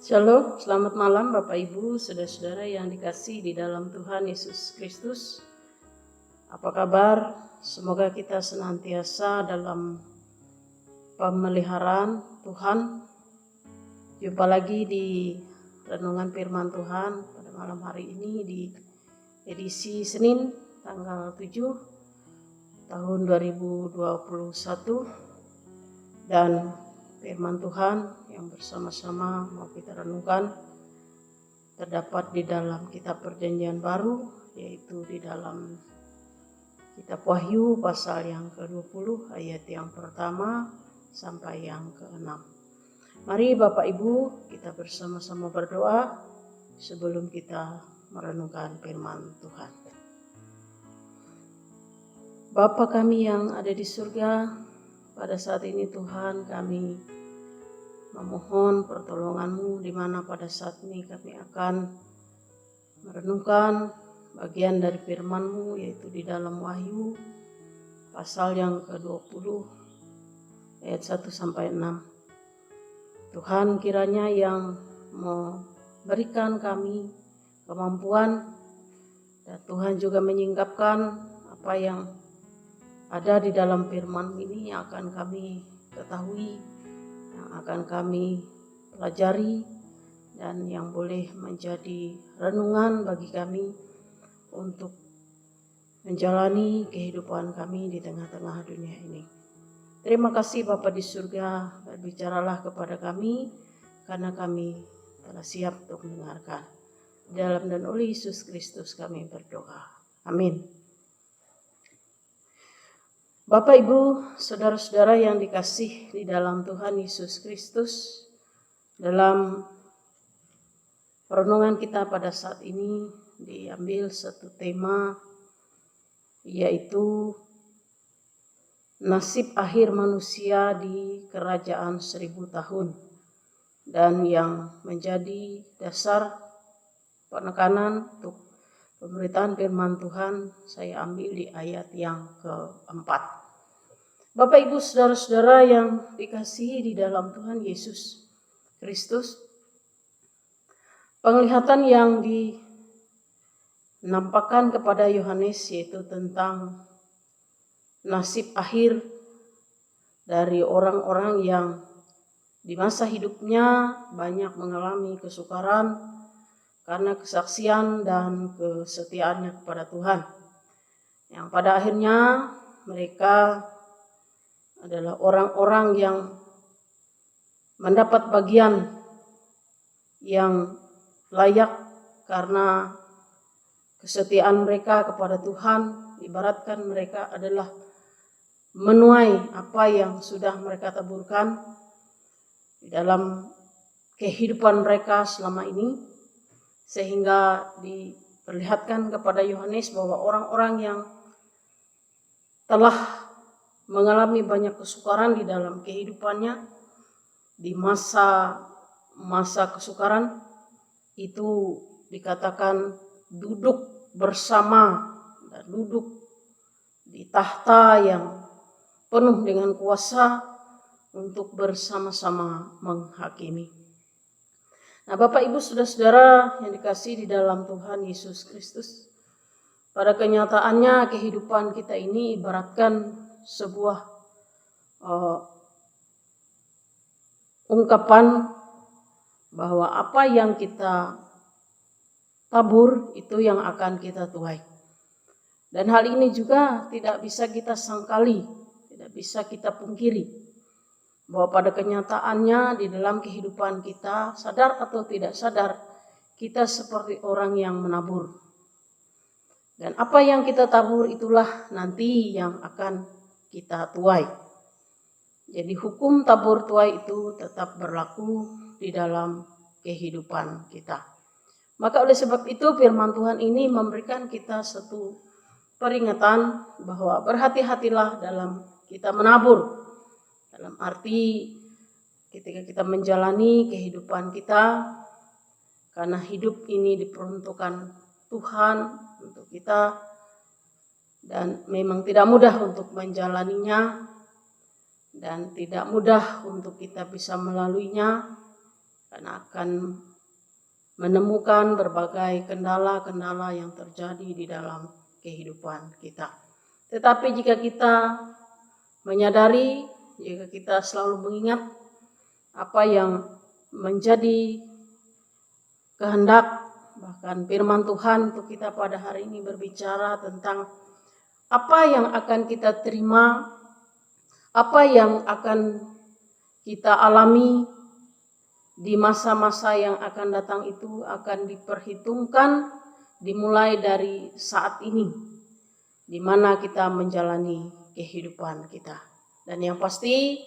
Shalom, selamat malam Bapak Ibu, saudara-saudara yang dikasihi di dalam Tuhan Yesus Kristus. Apa kabar? Semoga kita senantiasa dalam pemeliharaan Tuhan. Jumpa lagi di renungan firman Tuhan pada malam hari ini di edisi Senin tanggal 7 tahun 2021, dan firman Tuhan yang bersama-sama mau kita renungkan terdapat di dalam kitab Perjanjian Baru, yaitu di dalam kitab Wahyu pasal yang ke-20 ayat yang pertama sampai yang ke-6. Mari Bapak Ibu kita bersama-sama berdoa sebelum kita merenungkan firman Tuhan. Bapa kami yang ada di surga, pada saat ini Tuhan kami memohon pertolongan-Mu di mana pada saat ini kami akan merenungkan bagian dari firman-Mu, yaitu di dalam Wahyu pasal yang ke-20 ayat 1 sampai 6. Tuhan kiranya yang memberikan kami kemampuan, dan Tuhan juga menyingkapkan apa yang ada di dalam firman ini yang akan kami ketahui, yang akan kami pelajari, dan yang boleh menjadi renungan bagi kami untuk menjalani kehidupan kami di tengah-tengah dunia ini. Terima kasih Bapa di surga, berbicaralah kepada kami karena kami telah siap untuk mendengarkan. Dalam dan oleh Yesus Kristus kami berdoa. Amin. Bapak Ibu, saudara-saudara yang dikasih di dalam Tuhan Yesus Kristus, dalam renungan kita pada saat ini diambil satu tema, yaitu nasib akhir manusia di kerajaan 1000 tahun, dan yang menjadi dasar penekanan untuk pemberitaan firman Tuhan saya ambil di ayat yang keempat. Bapak Ibu saudara-saudara yang dikasihi di dalam Tuhan Yesus Kristus, penglihatan yang dinampakkan kepada Yohanes yaitu tentang nasib akhir dari orang-orang yang di masa hidupnya banyak mengalami kesukaran karena kesaksian dan kesetiaannya kepada Tuhan, yang pada akhirnya mereka adalah orang-orang yang mendapat bagian yang layak karena kesetiaan mereka kepada Tuhan. Ibaratkan mereka adalah menuai apa yang sudah mereka taburkan di dalam kehidupan mereka selama ini, sehingga diperlihatkan kepada Yohanes bahwa orang-orang yang telah mengalami banyak kesukaran di dalam kehidupannya di masa kesukaran itu dikatakan duduk bersama dan duduk di tahta yang penuh dengan kuasa untuk bersama-sama menghakimi. Nah, Bapak Ibu saudara-saudara yang dikasihi di dalam Tuhan Yesus Kristus, pada kenyataannya kehidupan kita ini ibaratkan sebuah ungkapan bahwa apa yang kita tabur itu yang akan kita tuai. Dan hal ini juga tidak bisa kita sangkali, tidak bisa kita pungkiri, bahwa pada kenyataannya di dalam kehidupan kita, sadar atau tidak sadar, kita seperti orang yang menabur. Dan apa yang kita tabur itulah nanti yang akan kita tuai. Jadi hukum tabur tuai itu tetap berlaku di dalam kehidupan kita. Maka oleh sebab itu firman Tuhan ini memberikan kita satu peringatan bahwa berhati-hatilah dalam kita menabur. Dalam arti ketika kita menjalani kehidupan kita, karena hidup ini diperuntukkan Tuhan untuk kita, dan memang tidak mudah untuk menjalaninya, dan tidak mudah untuk kita bisa melaluinya, karena akan menemukan berbagai kendala-kendala yang terjadi di dalam kehidupan kita. Tetapi jika kita menyadari, jika kita selalu mengingat apa yang menjadi kehendak, bahkan firman Tuhan untuk kita pada hari ini berbicara tentang apa yang akan kita terima, apa yang akan kita alami di masa-masa yang akan datang itu akan diperhitungkan dimulai dari saat ini, di mana kita menjalani kehidupan kita. Dan yang pasti,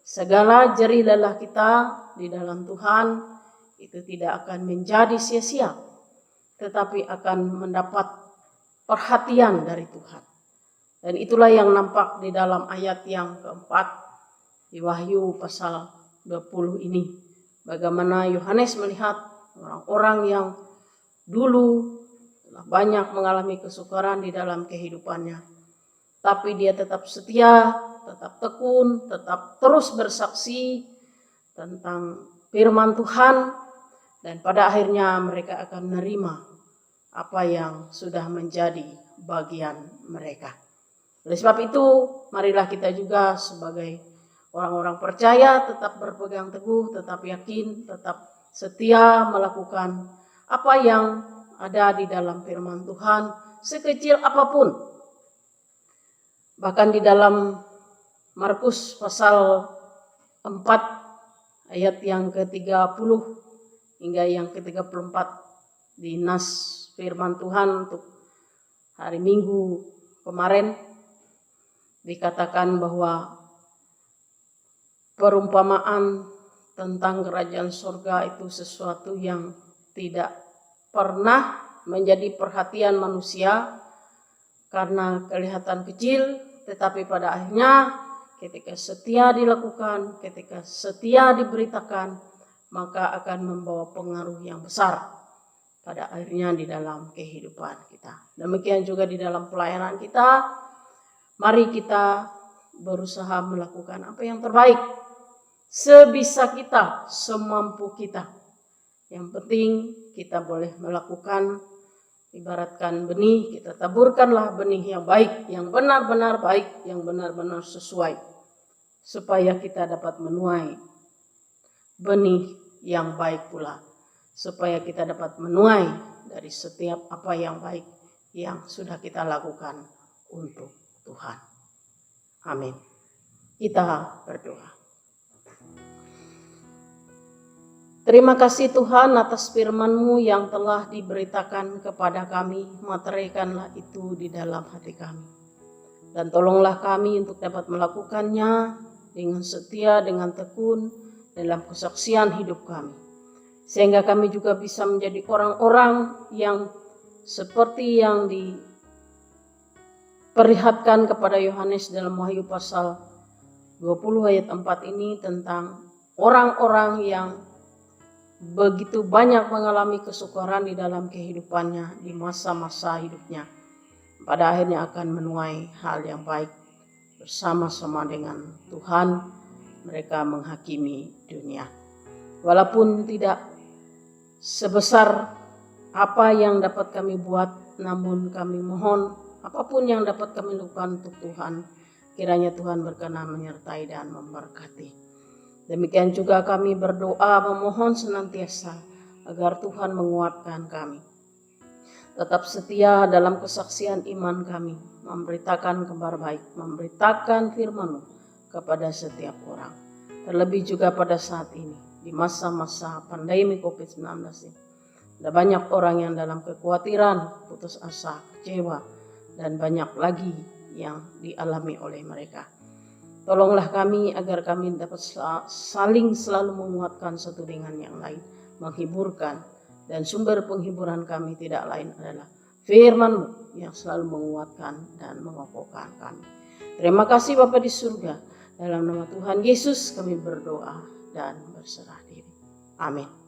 segala jerih lelah kita di dalam Tuhan itu tidak akan menjadi sia-sia, tetapi akan mendapat perhatian dari Tuhan. Dan itulah yang nampak di dalam ayat yang keempat di Wahyu pasal 20 ini. Bagaimana Yohanes melihat orang-orang yang dulu telah banyak mengalami kesukaran di dalam kehidupannya, tapi dia tetap setia, tetap tekun, tetap terus bersaksi tentang firman Tuhan, dan pada akhirnya mereka akan menerima apa yang sudah menjadi bagian mereka. Oleh sebab itu, marilah kita juga sebagai orang-orang percaya tetap berpegang teguh, tetap yakin, tetap setia melakukan apa yang ada di dalam firman Tuhan, sekecil apapun. Bahkan di dalam Markus pasal 4 ayat yang ke-30 hingga yang ke-34 di nas firman Tuhan untuk hari Minggu kemarin dikatakan bahwa perumpamaan tentang kerajaan surga itu sesuatu yang tidak pernah menjadi perhatian manusia karena kelihatan kecil, tetapi pada akhirnya ketika setia dilakukan, ketika setia diberitakan, maka akan membawa pengaruh yang besar pada akhirnya di dalam kehidupan kita. Demikian juga di dalam pelayanan kita, mari kita berusaha melakukan apa yang terbaik sebisa kita, semampu kita. Yang penting kita boleh melakukan, ibaratkan benih, kita taburkanlah benih yang baik, yang benar-benar baik, yang benar-benar sesuai, supaya kita dapat menuai benih yang baik pula, supaya kita dapat menuai dari setiap apa yang baik yang sudah kita lakukan untuk Tuhan. Amin. Kita berdoa. Terima kasih Tuhan atas firman-Mu yang telah diberitakan kepada kami. Materaikanlah itu di dalam hati kami. Dan tolonglah kami untuk dapat melakukannya dengan setia, dengan tekun dalam kesaksian hidup kami. Sehingga kami juga bisa menjadi orang-orang yang seperti yang diperlihatkan kepada Yohanes dalam Wahyu pasal 20 ayat 4 ini tentang orang-orang yang begitu banyak mengalami kesukaran di dalam kehidupannya di masa-masa hidupnya. Pada akhirnya akan menuai hal yang baik bersama-sama dengan Tuhan. Mereka menghakimi dunia. Walaupun tidak sebesar apa yang dapat kami buat, namun kami mohon apapun yang dapat kami lakukan untuk Tuhan, kiranya Tuhan berkenan menyertai dan memberkati. Demikian juga kami berdoa memohon senantiasa agar Tuhan menguatkan kami. Tetap setia dalam kesaksian iman kami, memberitakan kabar baik, memberitakan firman-Mu kepada setiap orang. Terlebih juga pada saat ini, di masa-masa pandemi COVID-19 ini. Ada banyak orang yang dalam kekhawatiran, putus asa, kecewa, dan banyak lagi yang dialami oleh mereka. Tolonglah kami agar kami dapat saling selalu menguatkan satu dengan yang lain, menghiburkan, dan sumber penghiburan kami tidak lain adalah firman-Mu yang selalu menguatkan dan mengokohkan kami. Terima kasih Bapa di surga, dalam nama Tuhan Yesus kami berdoa dan berserah diri. Amin.